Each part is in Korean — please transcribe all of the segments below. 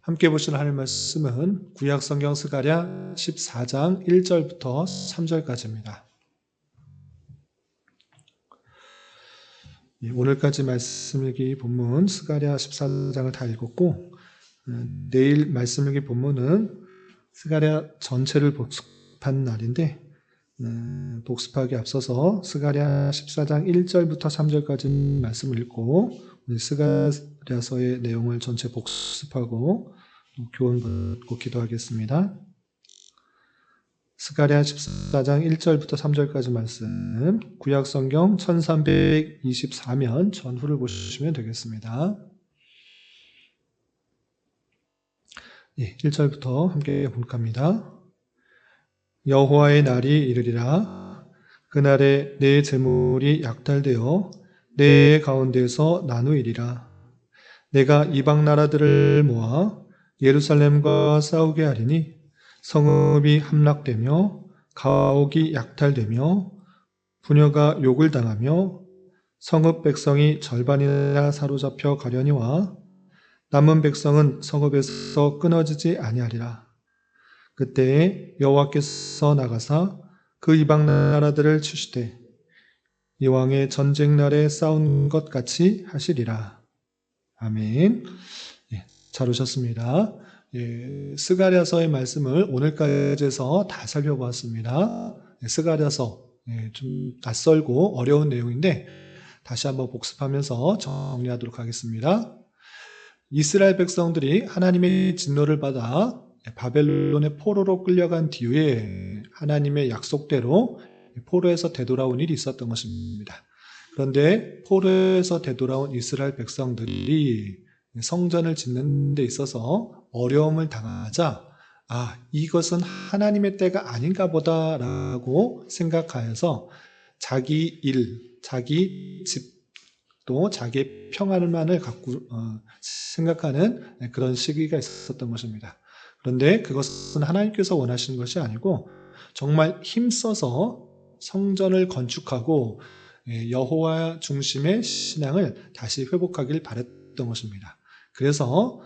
함께 보실 하나님 말씀은 구약성경 스가랴 14장 1절부터 3절까지입니다. 오늘까지 말씀 읽기 본문 스가랴 14장을 다 읽었고, 내일 말씀 읽기 본문은 스가랴 전체를 복습한 날인데, 복습하기 앞서서 스가랴 14장 1절부터 3절까지 말씀을 읽고 스가랴서의 내용을 전체 복습하고 교훈 받고 기도하겠습니다. 스가랴 14장 1절부터 3절까지 말씀, 구약성경 1324면 전후를 보시면 되겠습니다. 1절부터 함께 봉독합니다. 여호와의 날이 이르리라. 그날에 내 재물이 약탈되어 내 가운데서 나누이리라. 내가 이방 나라들을 모아 예루살렘과 싸우게 하리니 성읍이 함락되며 가옥이 약탈되며 부녀가 욕을 당하며 성읍 백성이 절반이나 사로잡혀 가려니와 남은 백성은 성읍에서 끊어지지 아니하리라. 그때에 여호와께서 나가사 그 이방 나라들을 치시되 이왕의 전쟁 날에 싸운 것 같이 하시리라. 아멘. 잘 오셨습니다. 스가랴서의 말씀을 오늘까지 해서 다 살펴보았습니다. 스가랴서 좀 낯설고 어려운 내용인데 다시 한번 복습하면서 정리하도록 하겠습니다. 이스라엘 백성들이 하나님의 진노를 받아 바벨론의 포로로 끌려간 뒤에 하나님의 약속대로 포로에서 되돌아온 일이 있었던 것입니다. 그런데 포로에서 되돌아온 이스라엘 백성들이 성전을 짓는 데 있어서 어려움을 당하자 이것은 하나님의 때가 아닌가 보다라고 생각하여서 자기 일, 자기 집, 또 자기의 평안만을 갖고 생각하는 그런 시기가 있었던 것입니다. 그런데 그것은 하나님께서 원하시는 것이 아니고 정말 힘써서 성전을 건축하고 여호와 중심의 신앙을 다시 회복하길 바랬던 것입니다. 그래서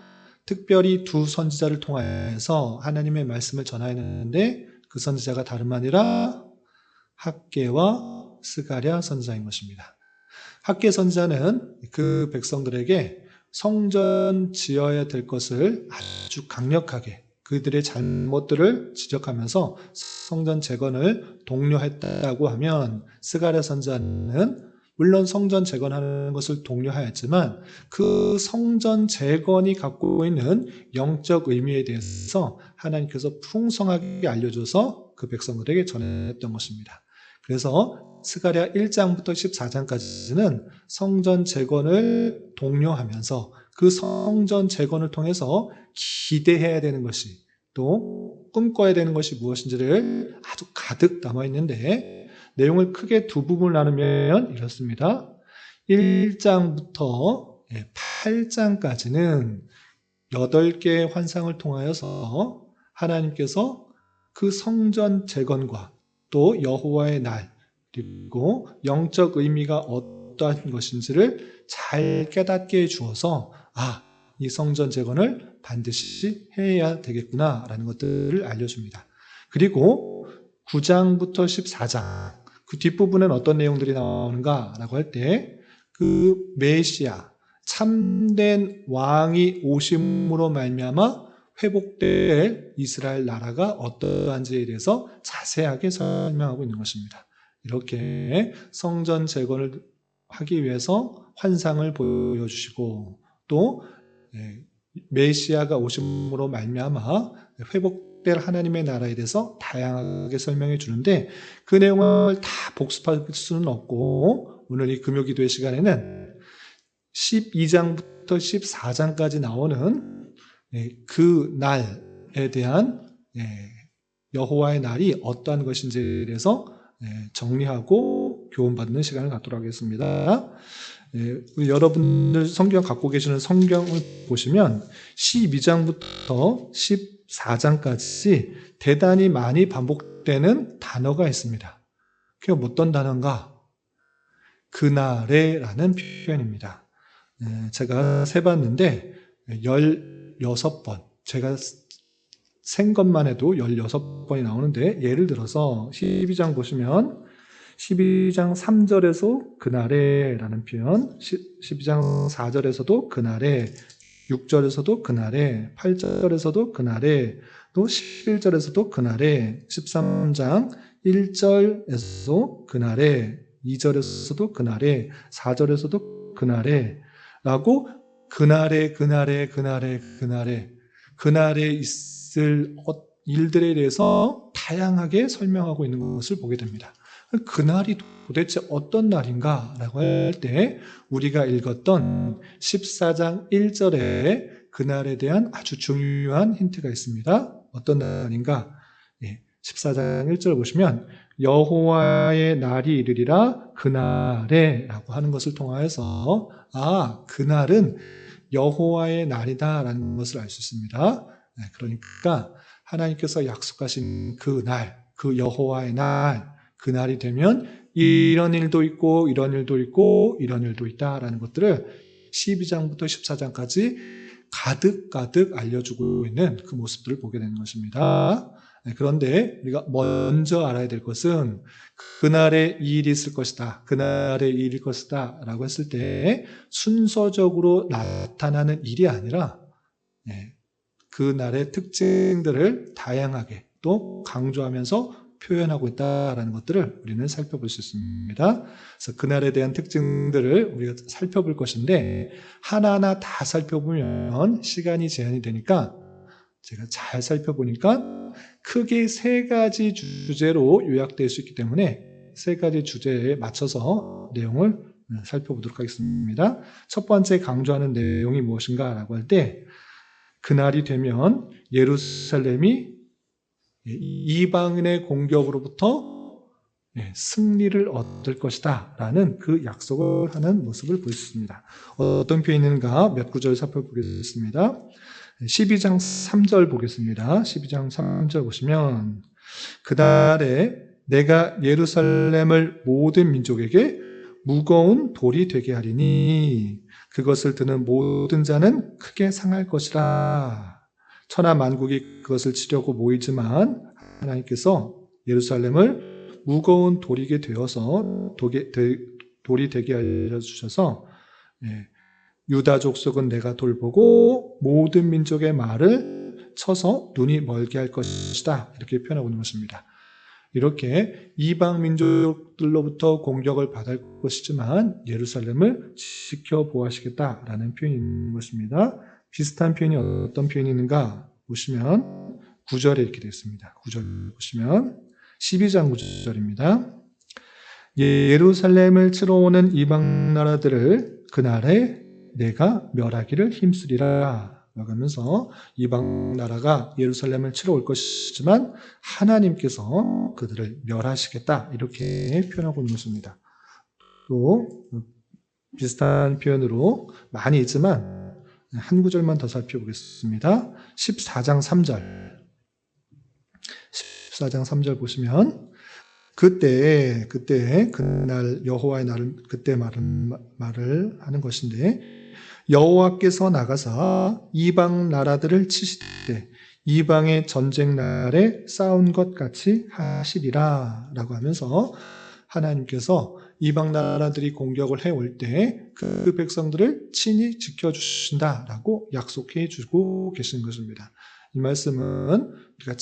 특별히 두 선지자를 통하여서 하나님의 말씀을 전하였는데 그 선지자가 다름 아니라 학개와 스가랴 선지자인 것입니다. 학개 선지자는 그 백성들에게 성전 지어야 될 것을 아주 강력하게 그들의 잘못들을 지적하면서 성전 재건을 독려했다고 하면 스가랴 선지자는 물론 성전 재건하는 것을 독려하였지만 그 성전 재건이 갖고 있는 영적 의미에 대해서 하나님께서 풍성하게 알려줘서 그 백성들에게 전했던 것입니다. 그래서 스가랴 1장부터 14장까지는 성전 재건을 독려하면서 그 성전 재건을 통해서 기대해야 되는 것이 또 꿈꿔야 되는 것이 무엇인지를 아주 가득 담아 있는데 내용을 크게 두 부분을 나누면 이렇습니다. 1장부터 8장까지는 8개의 환상을 통하여서 하나님께서 그 성전 재건과 또 여호와의 날 그리고 영적 의미가 어떠한 것인지를 잘 깨닫게 해주어서 이 성전 재건을 반드시 해야 되겠구나라는 것들을 알려줍니다. 그리고 9장부터 14장 그 뒷부분은 어떤 내용들이 나오는가라고 할 때 그 메시아 참된 왕이 오심으로 말미암아 회복될 이스라엘 나라가 어떠한지에 대해서 자세하게 설명하고 있는 것입니다. 이렇게 성전 재건을 하기 위해서 환상을 보여주시고 또 메시아가 오심으로 말미암아 회복될 하나님의 나라에 대해서 다양하게 설명해 주는데 그 내용을 다 복습할 수는 없고 오늘 이 금요기도의 시간에는 12장부터 14장까지 나오는 그 날에 대한 여호와의 날이 어떠한 것인지에 대해서 정리하고 교훈받는 시간을 갖도록 하겠습니다. 여러분들 성경 갖고 계시는 성경을 보시면 12장부터 14장까지 대단히 많이 반복되는 단어가 있습니다. 그게 어떤 단어인가? 그날에라는 표현입니다. 제가 세봤는데 16번, 제가 센 것만 해도 16번이 나오는데, 예를 들어서 12장 보시면 12장 3절에서 그날에 라는 표현, 12장 4절에서도 그날에, 6절에서도 그날에, 8절에서도 그날에, 또 11절에서도 그날에, 13장 1절에서도 그날에, 2절에서도 그날에, 4절에서도 그날에 라고 그날에 있을 일들에 대해서 다양하게 설명하고 있는 것을 보게 됩니다. 그날이 도대체 어떤 날인가 라고 할 때 우리가 읽었던 14장 1절에 그날에 대한 아주 중요한 힌트가 있습니다. 어떤 날인가? 14장 1절 보시면 여호와의 날이 이르리라 그날에 라고 하는 것을 통하여서 그날은 여호와의 날이다 라는 것을 알 수 있습니다. 그러니까 하나님께서 약속하신 그 날, 그 여호와의 날, 그 날이 되면 이런 일도 있고 이런 일도 있고 이런 일도 있다라는 것들을 12장부터 14장까지 가득 알려주고 있는 그 모습들을 보게 되는 것입니다. 그런데 우리가 먼저 알아야 될 것은 그날에 이 일이 있을 것이다, 그날에 이 일일 것이다 라고 했을 때 순서적으로 나타나는 일이 아니라 그날의 특징들을 다양하게 또 강조하면서 표현하고 있다는 것들을 우리는 살펴볼 수 있습니다. 그래서 그날에 대한 특징들을 우리가 살펴볼 것인데 하나하나 다 살펴보면 시간이 제한이 되니까 제가 잘 살펴보니까 크게 3가지 주제로 요약될 수 있기 때문에 3가지 주제에 맞춰서 내용을 살펴보도록 하겠습니다. 첫 번째 강조하는 내용이 무엇인가 라고 할 때 그날이 되면 예루살렘이 이방인의 공격으로부터 승리를 얻을 것이다 라는 그 약속을 하는 모습을 볼 수 있습니다. 어떤 표현이 있는가 몇 구절 살펴보겠습니다. 12장 3절 보겠습니다. 12장 3절 보시면 그날에 내가 예루살렘을 모든 민족에게 무거운 돌이 되게 하리니 그것을 드는 모든 자는 크게 상할 것이라. 천하 만국이 그것을 치려고 모이지만 하나님께서 예루살렘을 무거운 돌이게 되어서 돌이 되게 알려주셔서 유다 족속은 내가 돌보고 모든 민족의 말을 쳐서 눈이 멀게 할 것이다 이렇게 표현하고 있는 것입니다. 이렇게 이방 민족들로부터 공격을 받을 것이지만 예루살렘을 지켜보아시겠다라는 표현이 있는 것입니다. 비슷한 표현이 어떤 표현이 있는가 보시면 9절에 이렇게 되어 있습니다. 9절 보시면 12장 9절입니다. 예루살렘을 치러 오는 이방 나라들을 그날에 내가 멸하기를 힘쓰리라 라고 하면서 이방 나라가 예루살렘을 치러 올 것이지만 하나님께서 그들을 멸하시겠다 이렇게 표현하고 있는 것입니다. 또 비슷한 표현으로 많이 있지만 한 구절만 더 살펴보겠습니다. 14장 3절 14장 3절 보시면 그때 그날 여호와의 날을 그때 말을 하는 것인데 여호와께서 나가사 이방 나라들을 치시되 이방의 전쟁 날에 싸운 것 같이 하시리라 라고 하면서 하나님께서 이방 나라들이 공격을 해올 때 그 백성들을 친히 지켜주신다라고 약속해 주고 계신 것입니다. 이 말씀은 우리가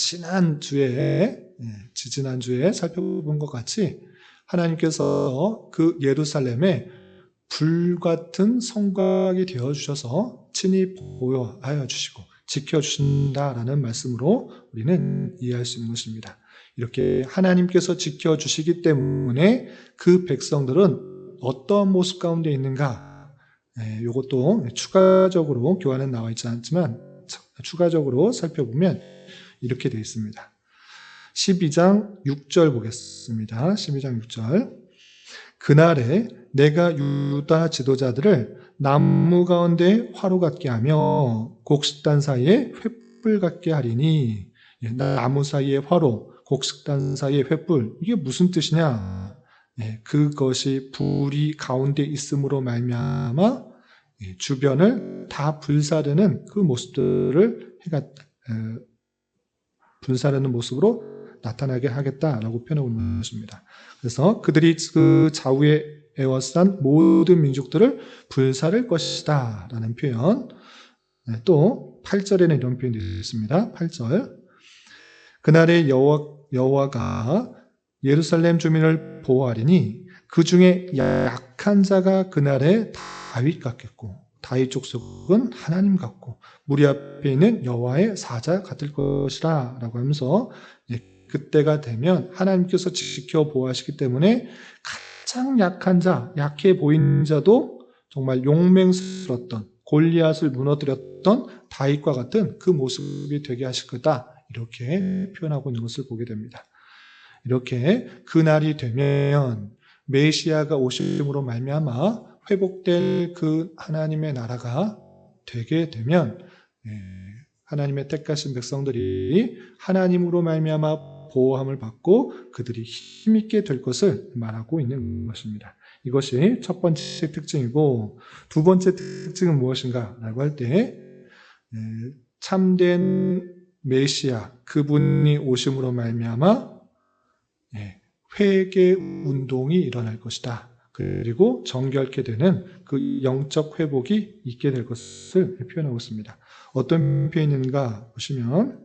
지지난주에 살펴본 것 같이 하나님께서 그 예루살렘에 불같은 성곽이 되어주셔서 친히 보호하여 주시고 지켜주신다라는 말씀으로 우리는 이해할 수 있는 것입니다. 이렇게 하나님께서 지켜주시기 때문에 그 백성들은 어떠한 모습 가운데 있는가 이것도 추가적으로 교환은 나와 있지 않지만 추가적으로 살펴보면 이렇게 되어 있습니다. 12장 6절 보겠습니다. 12장 6절 그날에 내가 유다 지도자들을 나무 가운데 화로 같게 하며 곡식단 사이에 횃불 같게 하리니 나무 사이에 화로 곡식단 사이에 횃불 이게 무슨 뜻이냐 그것이 불이 가운데 있음으로 말미암아 주변을 다 불사르는 그 모습들을 불사르는 모습으로 나타나게 하겠다라고 표현하고 있는 것입니다. 그래서 그들이 그 좌우에 에워싼 모든 민족들을 불사를 것이다 라는 표현. 또 8절에는 이런 표현이 있습니다. 8절. 그날에 여호와가 예루살렘 주민을 보호하리니 그 중에 약한 자가 그날에 다윗 같겠고 다윗 족속은 하나님 같고 무리 앞에 있는 여호와의 사자 같을 것이라 라고 하면서 그때가 되면 하나님께서 지켜 보호하시기 때문에 가장 약한 자, 약해 보이는 자도 정말 용맹스러웠던 골리앗을 무너뜨렸던 다윗과 같은 그 모습이 되게 하실 거다. 이렇게 표현하고 있는 것을 보게 됩니다. 이렇게 그날이 되면 메시아가 오심으로 말미암아 회복될 그 하나님의 나라가 되게 되면 하나님의 택하신 백성들이 하나님으로 말미암아 보호함을 받고 그들이 힘있게 될 것을 말하고 있는 것입니다. 이것이 첫 번째 특징이고 두 번째 특징은 무엇인가 라고 할 때 참된 메시아 그분이 오심으로 말미암아 회개 운동이 일어날 것이다. 그리고 정결케 되는 그 영적 회복이 있게 될 것을 표현하고 있습니다. 어떤 표현인가 보시면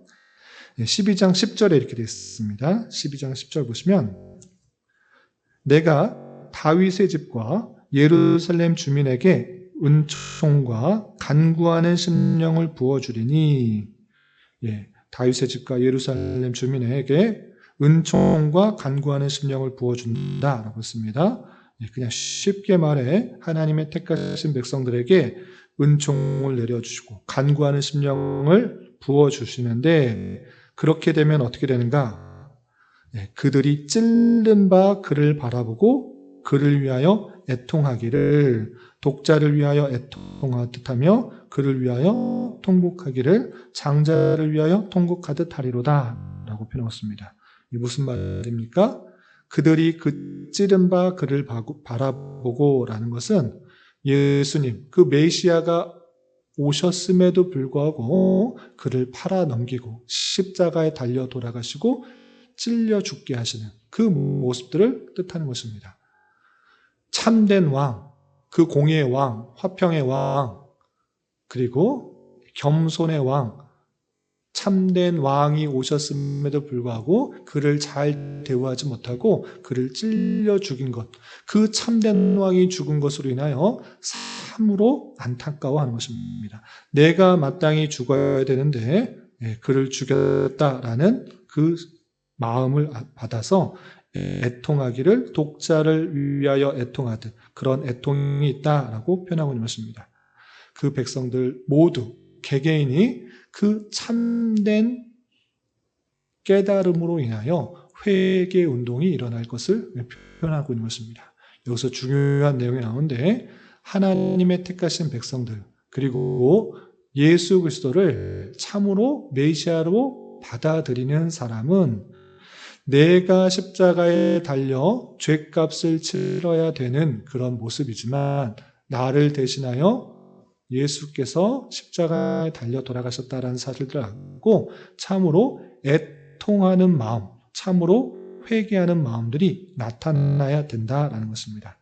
12장 10절에 이렇게 되어 있습니다. 12장 10절 보시면 내가 다윗의 집과 예루살렘 주민에게 은총과 간구하는 심령을 부어주리니 다윗의 집과 예루살렘 주민에게 은총과 간구하는 심령을 부어준다라고 했습니다. 그냥 쉽게 말해 하나님의 택하신 백성들에게 은총을 내려주시고 간구하는 심령을 부어주시는데 그렇게 되면 어떻게 되는가? 그들이 찔른 바 그를 바라보고 그를 위하여 애통하기를 독자를 위하여 애통하듯 하며 그를 위하여 통곡하기를 장자를 위하여 통곡하듯 하리로다 라고 표현했습니다. 이 무슨 말입니까? 그들이 그 찌른 바 그를 바라보고 라는 것은 예수님, 그 메시아가 오셨음에도 불구하고 그를 팔아 넘기고 십자가에 달려 돌아가시고 찔려 죽게 하시는 그 모습들을 뜻하는 것입니다. 참된 왕, 그 공의의 왕, 화평의 왕, 그리고 겸손의 왕, 참된 왕이 오셨음에도 불구하고 그를 잘 대우하지 못하고 그를 찔려 죽인 것, 그 참된 왕이 죽은 것으로 인하여 참으로 안타까워하는 것입니다. 내가 마땅히 죽어야 되는데 그를 죽였다라는 그 마음을 받아서 애통하기를 독자를 위하여 애통하듯 그런 애통이 있다라고 표현하고 있는 것입니다. 그 백성들 모두 개개인이 그 참된 깨달음으로 인하여 회개 운동이 일어날 것을 표현하고 있는 것입니다. 여기서 중요한 내용이 나오는데 하나님의 택하신 백성들 그리고 예수 그리스도를 참으로 메시아로 받아들이는 사람은 내가 십자가에 달려 죄값을 치러야 되는 그런 모습이지만 나를 대신하여 예수께서 십자가에 달려 돌아가셨다는 사실들을 알고 참으로 애통하는 마음, 참으로 회개하는 마음들이 나타나야 된다라는 것입니다.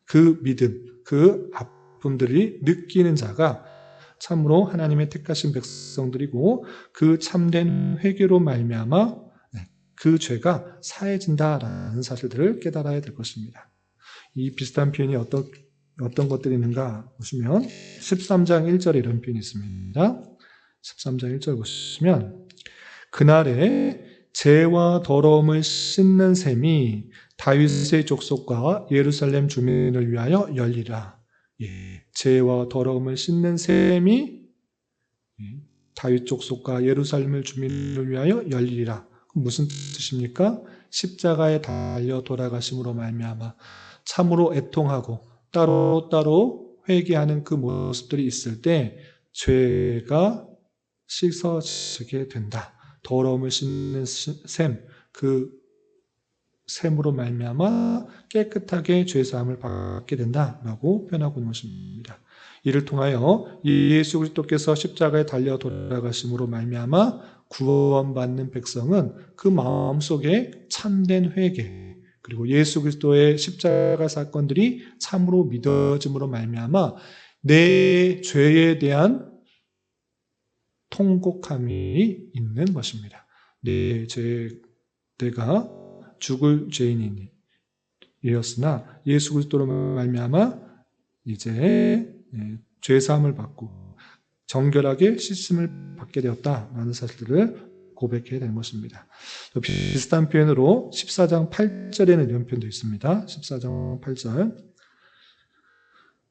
그 믿음, 그 아픔들이 느끼는 자가 참으로 하나님의 택하신 백성들이고 그 참된 회개로 말미암아 그 죄가 사해진다라는 사실들을 깨달아야 될 것입니다. 이 비슷한 표현이 어떤 것들이 있는가 보시면 13장 1절에 이런 표현이 있습니다. 13장 1절 보시면 그날에 죄와 더러움을 씻는 셈이 다윗의 족속과 예루살렘 주민을 위하여 열리라. 죄와 더러움을 씻는 셈이 다윗 족속과 예루살렘 주민을 위하여 열리라. 무슨 뜻입니까? 십자가에 달려 돌아가심으로 말미암아 참으로 애통하고 따로따로 회개하는 그 모습들이 있을 때 죄가 씻어지게 된다. 더러움을 씻는 셈, 그 셈으로 말미암아 깨끗하게 죄사함을 받게 된다라고 표현하고 있는 것입니다. 이를 통하여 예수 그리스도께서 십자가에 달려 돌아가심으로 말미암아 구원받는 백성은 그 마음속에 참된 회개, 그리고 예수 그리스도의 십자가 사건들이 참으로 믿어짐으로 말미암아 내 죄에 대한 통곡함이 있는 것입니다. 내가 죽을 죄인이었으나 예수 그리스도로 말미암아 이제 죄 사함을 받고 정결하게 씻음을 받게 되었다라는 사실들을 고백해야 되는 것입니다. 비슷한 표현으로 14장 8절에는 이런 표현도 있습니다. 14장 8절.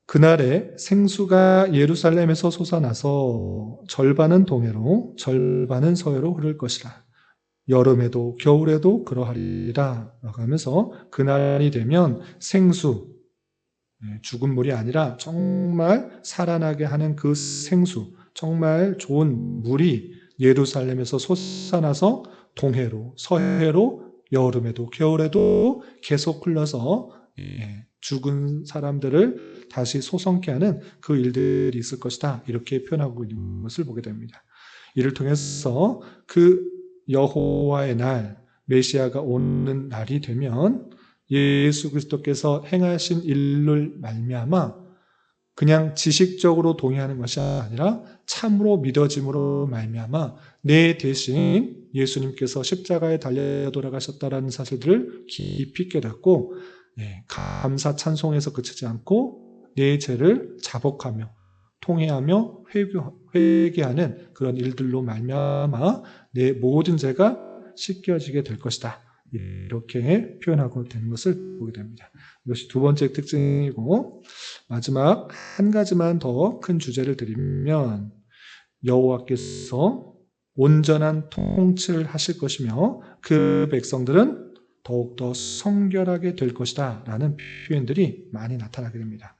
그날에 생수가 예루살렘에서 솟아나서 절반은 동해로 절반은 서해로 흐를 것이라. 여름에도 겨울에도 그러하리라 라고 하면서 그날이 되면 생수, 죽은 물이 아니라 정말 살아나게 하는 그 생수, 정말 좋은 물이 예루살렘에서 솟아나서 동해로 서해로 여름에도 겨울에도 계속 흘러서 죽은 사람들을 다시 소성케 하는 그 일들이 있을 것이다. 이렇게 표현하고 있는 것을 보게 됩니다. 이를 통해서 그 여호와의 날, 메시아가 오는 날이 되면 예수 그리스도께서 행하신 일을 말미암아 그냥 지식적으로 동의하는 것이 아니라 참으로 믿어짐으로 말미암아 내 대신 예수님께서 십자가에 달려 돌아가셨다라는 사실들을 깊이 깨닫고 감사 찬송에서 그치지 않고 내 죄를 자복하며 통회하며 회개하는 그런 일들로 말미암아 내 모든 죄가 씻겨지게 될 것이다. 이렇게 표현하고 되는 것을 보게 됩니다. 이것이 두 번째 특징이고, 마지막 한 가지만 더 큰 주제를 드리면 여호와께서 온전한 통치를 하실 것이며 그 백성들은 더욱더 성결하게 될 것이다 라는 표현들이 많이 나타나게 됩니다.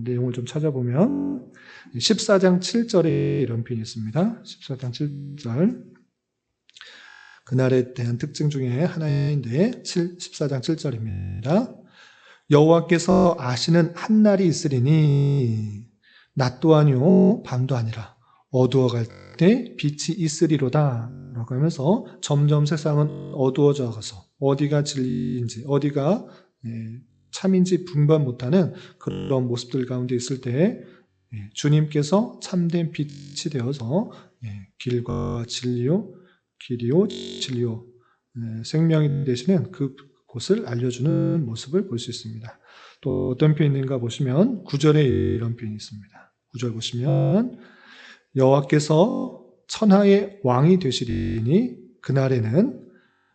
내용을 좀 찾아보면 14장 7절에 이런 표현이 있습니다. 14장 7절. 그날에 대한 특징 중에 하나인데 14장 7절입니다. 여호와께서 아시는 한 날이 있으리니 낮도 아니요 밤도 아니라 어두워갈 때 빛이 있으리로다 라고 하면서 점점 세상은 어두워져 가서 어디가 진리인지 어디가 참인지 분간 못하는 그런 모습들 가운데 있을 때 주님께서 참된 빛이 되어서 길과 진리요 길이요 진리요 생명이 되시는 그곳을 알려주는 모습을 볼 수 있습니다. 또 어떤 표현이 있는가 보시면 9절에 이런 표현이 있습니다. 9절 보시면 여호와께서 천하의 왕이 되시리니 그날에는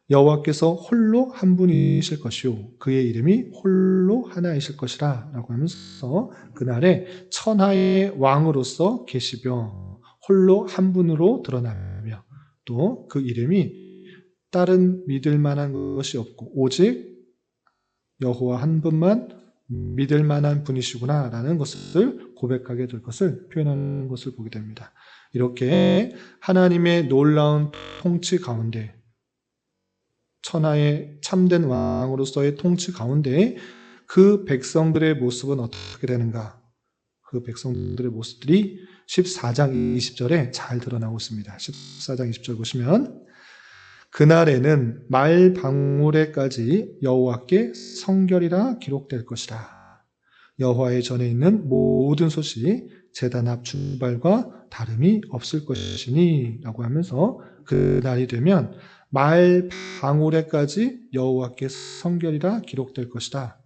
여호와께서 홀로 한 분이실 것이요 그의 이름이 홀로 하나이실 것이라 라고 하면서 그날에 천하의 왕으로서 계시며 홀로 한 분으로 드러나며 또 그 이름이 다른 믿을 만한 것이 없고 오직 여호와 한 분만 믿을 만한 분이시구나 라는 것을 고백하게 될 것을 표현하는 것을 보게 됩니다. 이렇게 하나님의 놀라운 통치 가운데 천하의 참된 왕으로서의 통치 가운데 그 백성들의 모습은 어떻게 되는가? 그 백성들의 모습들이 14장 20절에 잘 드러나고 있습니다. 14장 20절 보시면 그날에는 말 방울에까지 여호와께 성결이라 기록될 것이라. 여호와의 전에 있는 모든 솥이 제단 앞 주발과 다름이 없을 것이니 라고 하면서 그날이 되면 말 방울에까지 여호와께 성결이라 기록될 것이다.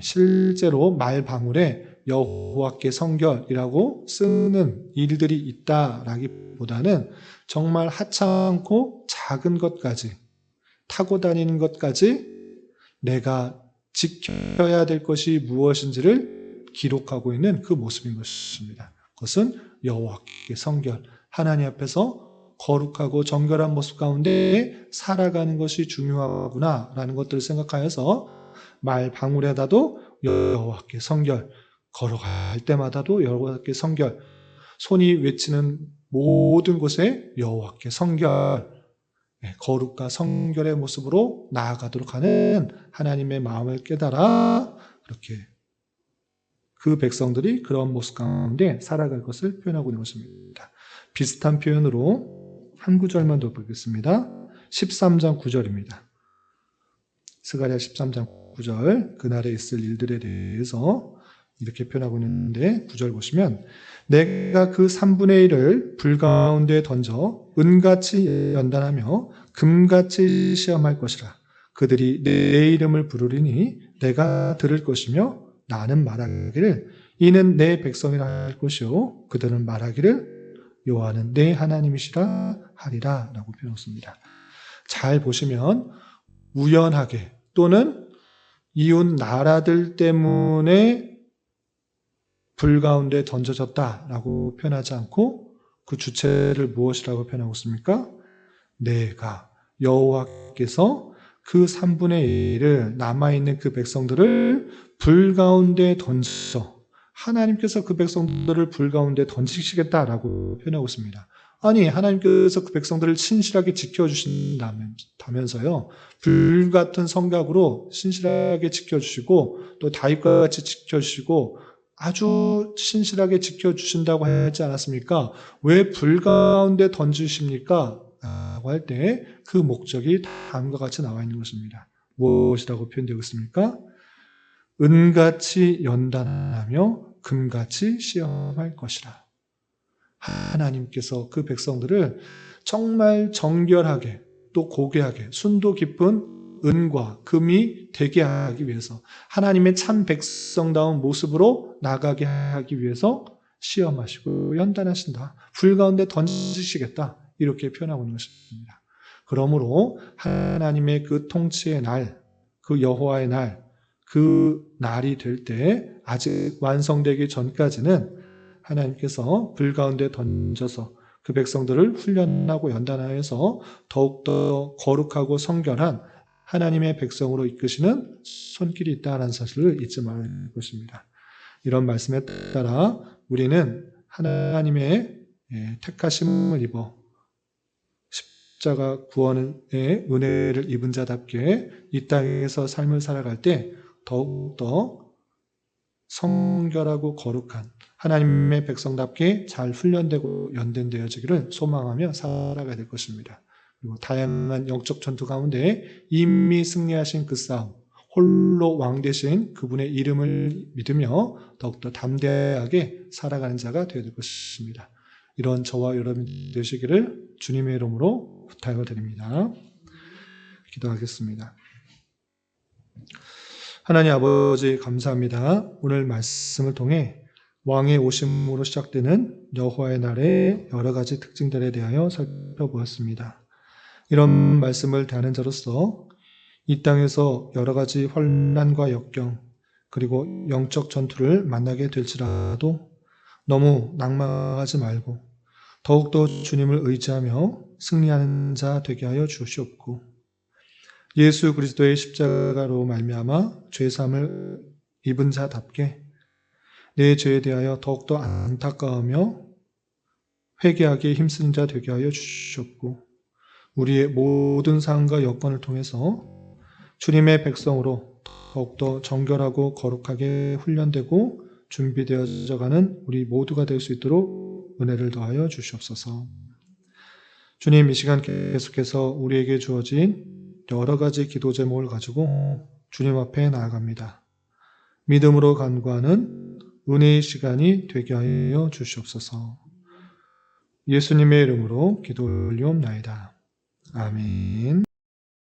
실제로 말 방울에 여호와께 성결이라고 쓰는 일들이 있다라기보다는 정말 하찮고 작은 것까지 타고 다니는 것까지 내가 지켜야 될 것이 무엇인지를 기록하고 있는 그 모습인 것입니다. 그것은 여호와께 성결, 하나님 앞에서 거룩하고 정결한 모습 가운데 살아가는 것이 중요하구나라는 것들을 생각하여서 말 방울에다도 여호와께 성결, 걸어갈 때마다도 여호와께 성결, 손이 외치는 모든 곳에 여호와께 성결, 거룩과 성결의 모습으로 나아가도록 하는 하나님의 마음을 깨달아 그렇게 그 백성들이 그런 모습 가운데 살아갈 것을 표현하고 있는 것입니다. 비슷한 표현으로 한 구절만 더 보겠습니다. 13장 9절입니다. 스가랴 13장 9절, 그날에 있을 일들에 대해서 이렇게 표현하고 있는데 9절 보시면 내가 그 3분의 1을 불 가운데 던져 은같이 연단하며 금같이 시험할 것이라. 그들이 내 이름을 부르리니 내가 들을 것이며 나는 말하기를 이는 내 백성이라 할 것이요 그들은 말하기를 여호와는 내 하나님이시라 하리라 라고 표현했습니다. 잘 보시면 우연하게 또는 이웃 나라들 때문에 불 가운데 던져졌다라고 표현하지 않고 그 주체를 무엇이라고 표현하고 있습니까? 내가 여호와께서 그 3분의 1을 남아있는 그 백성들을 불 가운데 던져 하나님께서 그 백성들을 불 가운데 던지시겠다라고 표현하고 있습니다. 아니 하나님께서 그 백성들을 신실하게 지켜주신다면서요. 불같은 성각으로 신실하게 지켜주시고 또 다윗과 같이 지켜주시고 아주 신실하게 지켜주신다고 하지 않았습니까? 왜 불 가운데 던지십니까? 라고 할 때 그 목적이 다음과 같이 나와 있는 것입니다. 무엇이라고 표현되고 있습니까? 은같이 연단하며 금같이 시험할 것이라. 하나님께서 그 백성들을 정말 정결하게 또 고귀하게 순도 깊은 은과 금이 되게 하기 위해서 하나님의 참 백성다운 모습으로 나가게 하기 위해서 시험하시고 연단하신다. 불 가운데 던지시겠다. 이렇게 표현하고 있는 것입니다. 그러므로 하나님의 그 통치의 날, 그 여호와의 날, 그 날이 될 때 아직 완성되기 전까지는 하나님께서 불 가운데 던져서 그 백성들을 훈련하고 연단하여서 더욱더 거룩하고 성결한 하나님의 백성으로 이끄시는 손길이 있다는 사실을 잊지 말을 것입니다. 이런 말씀에 따라 우리는 하나님의 택하심을 입어 십자가 구원의 은혜를 입은 자답게 이 땅에서 삶을 살아갈 때 더욱더 성결하고 거룩한 하나님의 백성답게 잘 훈련되고 연단되어지기를 소망하며 살아가야 될 것입니다. 그리고 다양한 영적 전투 가운데 이미 승리하신 그 싸움, 홀로 왕 되신 그분의 이름을 믿으며 더욱더 담대하게 살아가는 자가 되어야 될 것입니다. 이런 저와 여러분 되시기를 주님의 이름으로 부탁을 드립니다. 기도하겠습니다. 하나님 아버지 감사합니다. 오늘 말씀을 통해 왕의 오심으로 시작되는 여호와의 날의 여러 가지 특징들에 대하여 살펴보았습니다. 이런 말씀을 대하는 자로서 이 땅에서 여러 가지 환난과 역경 그리고 영적 전투를 만나게 될지라도 너무 낙망하지 말고 더욱더 주님을 의지하며 승리하는 자 되게 하여 주시옵고 예수 그리스도의 십자가로 말미암아 죄사함을 입은 자답게 내 죄에 대하여 더욱더 안타까우며 회개하기에 힘쓰는 자 되게 하여 주시옵고 우리의 모든 상황과 여건을 통해서 주님의 백성으로 더욱더 정결하고 거룩하게 훈련되고 준비되어져가는 우리 모두가 될 수 있도록 은혜를 더하여 주시옵소서. 주님 이 시간 계속해서 우리에게 주어진 여러 가지 기도 제목을 가지고 주님 앞에 나아갑니다. 믿음으로 간구하는 은혜의 시간이 되게 하여 주시옵소서. 예수님의 이름으로 기도 올리옵나이다. 아멘.